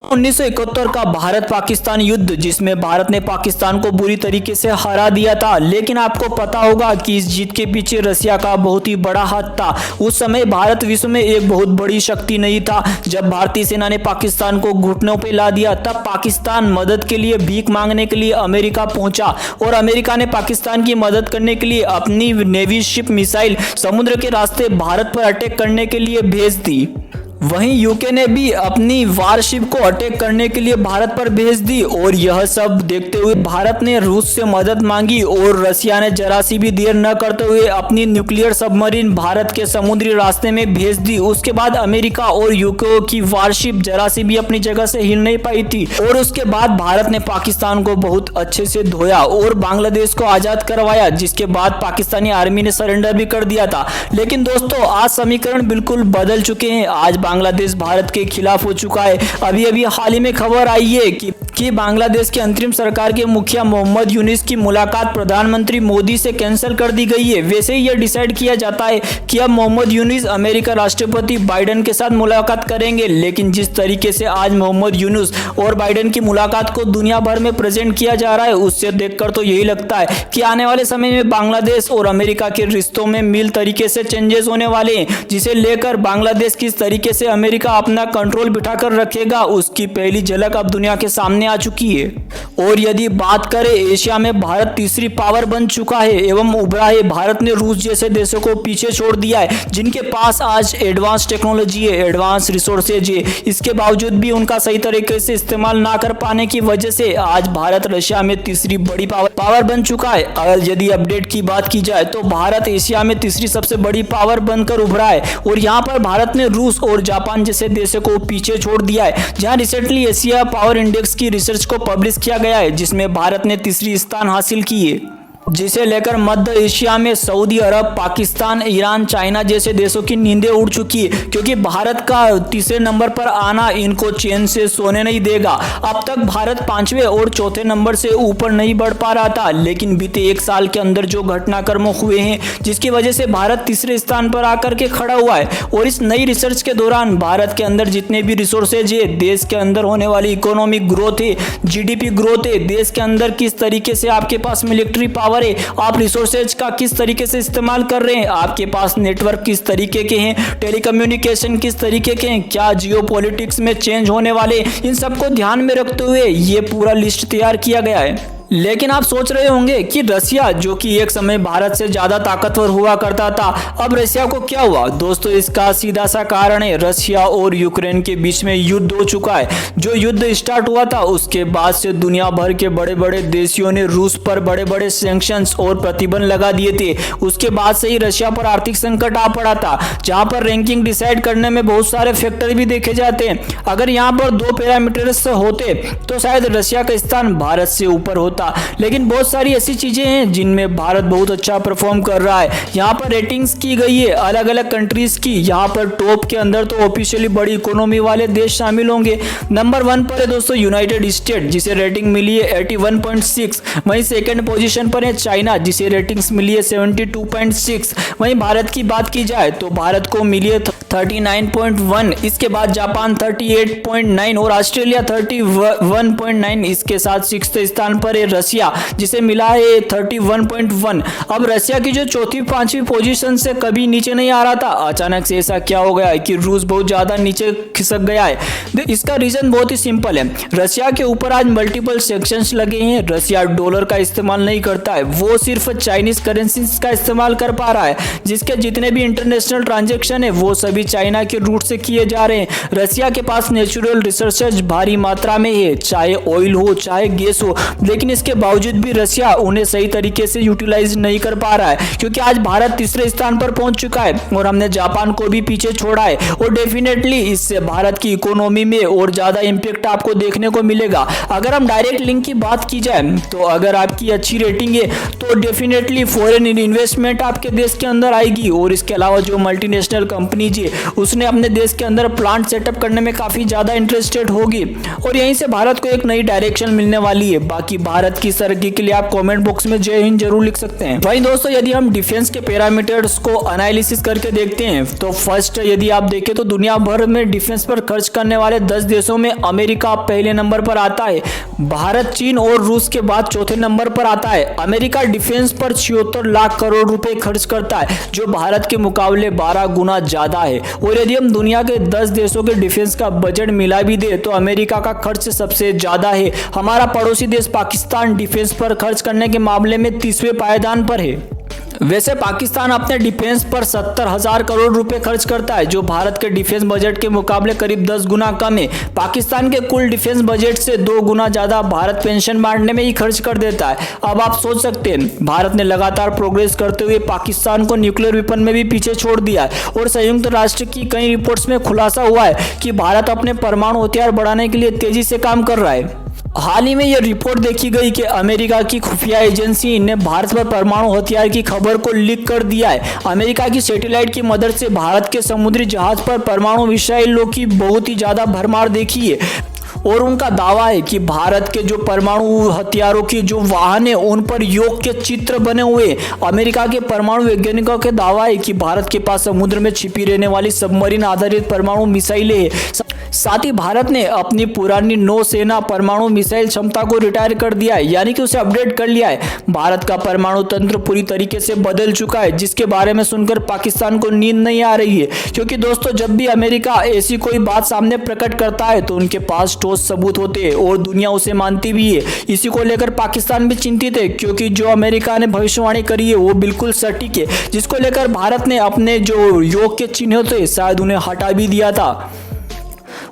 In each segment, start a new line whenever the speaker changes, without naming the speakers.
1971 का भारत पाकिस्तान युद्ध, जिसमें भारत ने पाकिस्तान को बुरी तरीके से हरा दिया था। लेकिन आपको पता होगा कि इस जीत के पीछे रसिया का बहुत ही बड़ा हाथ था। उस समय भारत विश्व में एक बहुत बड़ी शक्ति नहीं था। जब भारतीय सेना ने पाकिस्तान को घुटनों पर ला दिया, तब पाकिस्तान मदद के लिए भीख मांगने के लिए अमेरिका पहुंचा और अमेरिका ने पाकिस्तान की मदद करने के लिए अपनी नेवी शिप मिसाइल समुद्र के रास्ते भारत पर अटैक करने के लिए भेज दी। वहीं यूके ने भी अपनी वारशिप को अटैक करने के लिए भारत पर भेज दी। और यह सब देखते हुए भारत ने रूस से मदद मांगी और रसिया ने जरा सी भी देर न करते हुए अपनी न्यूक्लियर सबमरीन भारत के समुद्री रास्ते में भेज दी। उसके बाद अमेरिका और यूके की वारशिप जरा सी भी अपनी जगह से हिल नहीं पाई थी। और उसके बाद भारत ने पाकिस्तान को बहुत अच्छे से धोया और बांग्लादेश को आजाद करवाया, जिसके बाद पाकिस्तानी आर्मी ने सरेंडर भी कर दिया था। लेकिन दोस्तों, आज समीकरण बिल्कुल बदल चुके हैं। आज बांग्लादेश भारत के खिलाफ हो चुका है। अभी हाल ही में खबर आई है कि बांग्लादेश के अंतरिम सरकार के मुखिया मोहम्मद यूनिस की मुलाकात प्रधानमंत्री मोदी से कैंसिल कर दी गई है। वैसे ही यह डिसाइड किया जाता है कि अब मोहम्मद यूनिस अमेरिका राष्ट्रपति बाइडेन के साथ मुलाकात करेंगे। लेकिन जिस तरीके से आज मोहम्मद यूनिस और बाइडेन की मुलाकात को दुनिया भर में प्रेजेंट किया जा रहा है, उससे देखकर तो यही लगता है कि आने वाले समय में बांग्लादेश और अमेरिका के रिश्तों में मिल तरीके से चेंजेस होने वाले हैं, जिसे लेकर बांग्लादेश किस तरीके से अमेरिका अपना कंट्रोल बिठाकर रखेगा, उसकी पहली झलक अब दुनिया के सामने आ चुकी है। और यदि बात करें एशिया में, भारत तीसरी पावर बन चुका है एवं उभरा है। भारत ने रूस जैसे देशों को पीछे छोड़ दिया है, जिनके पास आज एडवांस टेक्नोलॉजी है, एडवांस रिसोर्सेज है। इसके बावजूद भी उनका सही तरीके से इस्तेमाल ना कर पाने की वजह से आज भारत रशिया में तीसरी बड़ी पावर बन चुका है। अगर यदि अपडेट की बात की जाए तो भारत एशिया में तीसरी सबसे बड़ी पावर बनकर उभरा है। और यहाँ पर भारत ने रूस और जापान जैसे देशों को पीछे छोड़ दिया है। जहां रिसेंटली एशिया पावर इंडेक्स की रिसर्च को पब्लिश किया गया है, जिसमें भारत ने तीसरी स्थान हासिल की है, जिसे लेकर मध्य एशिया में सऊदी अरब, पाकिस्तान, ईरान, चाइना जैसे देशों की नींदें उड़ चुकी है। क्योंकि भारत का तीसरे नंबर पर आना इनको चैन से सोने नहीं देगा। अब तक भारत 5वें और चौथे नंबर से ऊपर नहीं बढ़ पा रहा था, लेकिन बीते एक साल के अंदर जो घटनाक्रम हुए हैं, जिसकी वजह से भारत तीसरे स्थान पर आकर के खड़ा हुआ है। और इस नई रिसर्च के दौरान भारत के अंदर जितने भी रिसोर्सेज है, देश के अंदर होने वाली इकोनॉमिक ग्रोथ है, जीडीपी ग्रोथ है, देश के अंदर किस तरीके से आपके पास मिलिट्री पावर, आप रिसोर्सेज का किस तरीके से इस्तेमाल कर रहे हैं, आपके पास नेटवर्क किस तरीके के हैं, टेलीकम्युनिकेशन किस तरीके के हैं, क्या जियोपॉलिटिक्स में चेंज होने वाले, इन सबको ध्यान में रखते हुए ये पूरा लिस्ट तैयार किया गया है। लेकिन आप सोच रहे होंगे कि रसिया, जो कि एक समय भारत से ज्यादा ताकतवर हुआ करता था, अब रसिया को क्या हुआ? दोस्तों, इसका सीधा सा कारण है, रसिया और यूक्रेन के बीच में युद्ध हो चुका है। जो युद्ध स्टार्ट हुआ था, उसके बाद से दुनिया भर के बड़े बड़े देशों ने रूस पर बड़े बड़े सैंक्शंस और प्रतिबंध लगा दिए थे। उसके बाद से ही रसिया पर आर्थिक संकट आ पड़ा था, जहां पर रैंकिंग डिसाइड करने में बहुत सारे फैक्टर भी देखे जाते हैं। अगर यहाँ पर 2 पैरामीटर्स होते तो शायद रसिया का स्थान भारत से ऊपर होता। लेकिन बहुत सारी ऐसी चीजें हैं जिनमें भारत बहुत अच्छा परफॉर्म कर रहा है। यहाँ पर रेटिंग्स की गई है अलग अलग कंट्रीज की। यहाँ पर टॉप के अंदर तो ऑफिशियली बड़ी इकोनॉमी वाले देश शामिल होंगे। नंबर 1 पर है दोस्तों यूनाइटेड स्टेट, जिसे रेटिंग मिली है 81.6। वहीं सेकंड पोजीशन पर है चाइना, जिसे रेटिंग्स मिली है 72.6। वहीं भारत की बात की जाए तो भारत को मिली है 39.1। इसके बाद जापान 38.9 और ऑस्ट्रेलिया 31.9। इसके साथ 6th स्थान पर है रसिया, जिसे मिला है 31.1। अब रसिया की जो चौथी 5वीं पोजीशन से कभी नीचे नहीं आ रहा था, अचानक से ऐसा क्या हो गया है कि रूस बहुत ज्यादा नीचे खिसक गया है। इसका रीजन बहुत ही सिंपल है। रसिया के ऊपर आज मल्टीपल सैंक्शंस लगे हैं। रसिया डॉलर का इस्तेमाल नहीं करता है, वो सिर्फ चाइनीज करेंसीज का इस्तेमाल कर पा रहा है, जिसके जितने भी इंटरनेशनल ट्रांजेक्शन है वो सभी चाइना के रूट से किए जा रहे हैं। रसिया के पास नेचुरल रिसोर्सेज भारी मात्रा में है, चाहे ऑयल हो चाहे गैस हो, लेकिन इसके बावजूद भी रसिया उन्हें सही तरीके से यूटिलाइज नहीं कर पा रहा है। क्योंकि आज भारत तीसरे स्थान पर पहुंच चुका है और हमने जापान को भी पीछे छोड़ा है। और डेफिनेटली इससे भारत की इकोनॉमी में और ज्यादा इंपैक्ट आपको देखने को मिलेगा। अगर हम डायरेक्ट लिंक की बात की जाए तो अगर आपकी अच्छी रेटिंग है तो डेफिनेटली फॉरेन इन्वेस्टमेंट आपके देश के अंदर आएगी। और इसके अलावा जो मल्टीनेशनल कंपनीज है लिए उसने अपने देश के अंदर प्लांट सेटअप करने में काफी ज्यादा इंटरेस्टेड होगी और यहीं से भारत को एक नई डायरेक्शन मिलने वाली है। बाकी भारत की तरक्की के लिए आप कमेंट बॉक्स में जय हिंद जरूर लिख सकते हैं। वहीं दोस्तों यदि हम डिफेंस के पैरामीटर्स को एनालिसिस करके देखते हैं तो फर्स्ट यदि आप देखें तो दुनिया भर में डिफेंस पर खर्च करने वाले 10 देशों में अमेरिका पहले नंबर पर आता है। भारत, चीन और रूस के बाद चौथे नंबर पर आता है। अमेरिका डिफेंस पर 76 लाख करोड़ रुपए खर्च करता है जो भारत के मुकाबले 12 गुना ज्यादा है। और यदि हम दुनिया के 10 देशों के डिफेंस का बजट मिला भी दे तो अमेरिका का खर्च सबसे ज्यादा है। हमारा पड़ोसी देश पाकिस्तान डिफेंस पर खर्च करने के मामले में 30वें पायदान पर है। वैसे पाकिस्तान अपने डिफेंस पर 70,000 करोड़ रुपए खर्च करता है जो भारत के डिफेंस बजट के मुकाबले करीब 10 गुना कम है। पाकिस्तान के कुल डिफेंस बजट से 2 गुना ज्यादा भारत पेंशन बांटने में ही खर्च कर देता है। अब आप सोच सकते हैं भारत ने लगातार प्रोग्रेस करते हुए पाकिस्तान को न्यूक्लियर वेपन में भी पीछे छोड़ दिया है और संयुक्त राष्ट्र की कई रिपोर्ट्स में खुलासा हुआ है कि भारत अपने परमाणु हथियार बढ़ाने के लिए तेजी से काम कर रहा है। हाल ही में यह रिपोर्ट देखी गई कि अमेरिका की खुफिया एजेंसी ने भारत पर परमाणु हथियार की खबर को लीक कर दिया है। अमेरिका की सैटेलाइट की मदद से भारत के समुद्री जहाज पर परमाणु मिसाइलों की बहुत ही ज्यादा भरमार देखी है और उनका दावा है कि भारत के जो परमाणु हथियारों की जो वाहन है उन पर योग के चित्र बने हुए। अमेरिका के परमाणु वैज्ञानिकों का दावा है कि भारत के पास समुद्र में छिपी रहने वाली सबमरीन आधारित परमाणु मिसाइलें हैं। साथ ही भारत ने अपनी पुरानी नौसेना परमाणु मिसाइल क्षमता को रिटायर कर दिया है, यानी कि उसे अपडेट कर लिया है। भारत का परमाणु तंत्र पूरी तरीके से बदल चुका है जिसके बारे में सुनकर पाकिस्तान को नींद नहीं आ रही है, क्योंकि दोस्तों जब भी अमेरिका ऐसी कोई बात सामने प्रकट करता है तो उनके पास ठोस सबूत होते हैं और दुनिया उसे मानती भी है। इसी को लेकर पाकिस्तान भी चिंतित है क्योंकि जो अमेरिका ने भविष्यवाणी करी है वो बिल्कुल सटीक है, जिसको लेकर भारत ने अपने जो योग के चिन्ह थे शायद उन्हें हटा भी दिया था।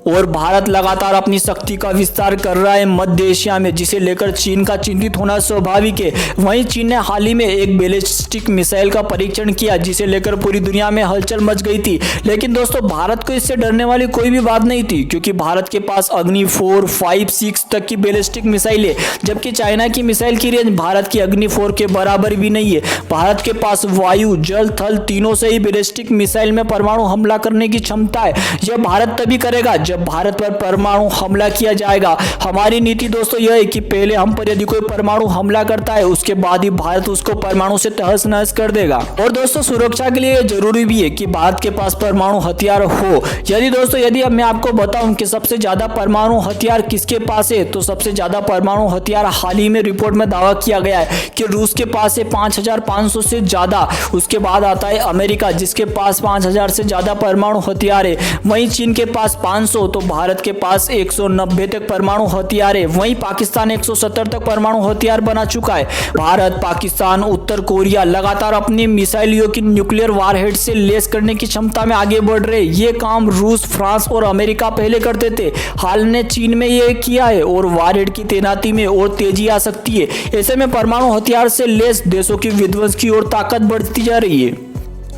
और भारत लगातार अपनी शक्ति का विस्तार कर रहा है मध्य एशिया में, जिसे लेकर चीन का चिंतित होना स्वाभाविक है। वहीं चीन ने हाल ही में एक बैलिस्टिक मिसाइल का परीक्षण किया जिसे लेकर पूरी दुनिया में हलचल मच गई थी, लेकिन दोस्तों भारत को इससे डरने वाली कोई भी बात नहीं थी क्योंकि भारत के पास अग्नि 4, 5, 6 तक की बैलिस्टिक मिसाइल है, जबकि चाइना की मिसाइल की रेंज भारत की अग्नि 4 के बराबर भी नहीं है। भारत के पास वायु, जल, थल तीनों से ही बैलिस्टिक मिसाइल में परमाणु हमला करने की क्षमता है। यह भारत तभी करेगा जब भारत पर परमाणु हमला किया जाएगा। हमारी नीति दोस्तों यह है कि पहले हम पर यदि कोई परमाणु हमला करता है उसके बाद ही भारत उसको परमाणु से तहस नहस कर देगा। और दोस्तों सुरक्षा के लिए यह जरूरी भी है कि भारत के पास परमाणु हथियार हो। यदि अब मैं आपको बताऊं कि सबसे ज्यादा परमाणु हथियार किसके पास है तो सबसे ज्यादा परमाणु हथियार हाल ही में रिपोर्ट में दावा किया गया है कि रूस के पास है 5,500 से ज्यादा। उसके बाद आता है अमेरिका जिसके पास 5,000 से ज्यादा परमाणु हथियार है। वहीं चीन के पास 500, तो भारत के पास 190 तक परमाणु हथियार है। वहीं पाकिस्तान 170 तक परमाणु हथियार बना चुका है। भारत, पाकिस्तान, उत्तर कोरिया लगातार अपनी मिसाइलों की न्यूक्लियर वारहेड से लेस करने की क्षमता में आगे बढ़ रहे। ये काम रूस, फ्रांस और अमेरिका पहले करते थे, हाल ने चीन में ये किया है और वारहेड की तैनाती में और तेजी आ सकती है। ऐसे में परमाणु हथियार से लेस देशों की विध्वंस की ओर ताकत बढ़ती जा रही है।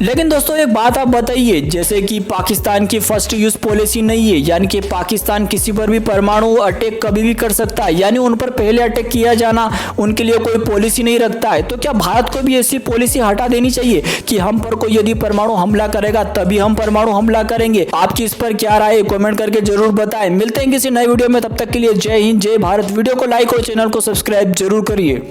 लेकिन दोस्तों एक बात आप बताइए, जैसे कि पाकिस्तान की फर्स्ट यूज पॉलिसी नहीं है, यानी कि पाकिस्तान किसी पर भी परमाणु अटैक कभी भी कर सकता है, यानी उन पर पहले अटैक किया जाना उनके लिए कोई पॉलिसी नहीं रखता है। तो क्या भारत को भी ऐसी पॉलिसी हटा देनी चाहिए कि हम पर कोई यदि परमाणु हमला करेगा तभी हम परमाणु हमला करेंगे? आपकी इस पर क्या राय है कमेंट करके जरूर बताएं। मिलते हैं किसी नए वीडियो में, तब तक के लिए जय हिंद, जय भारत। वीडियो को लाइक और चैनल को सब्सक्राइब जरूर करिए।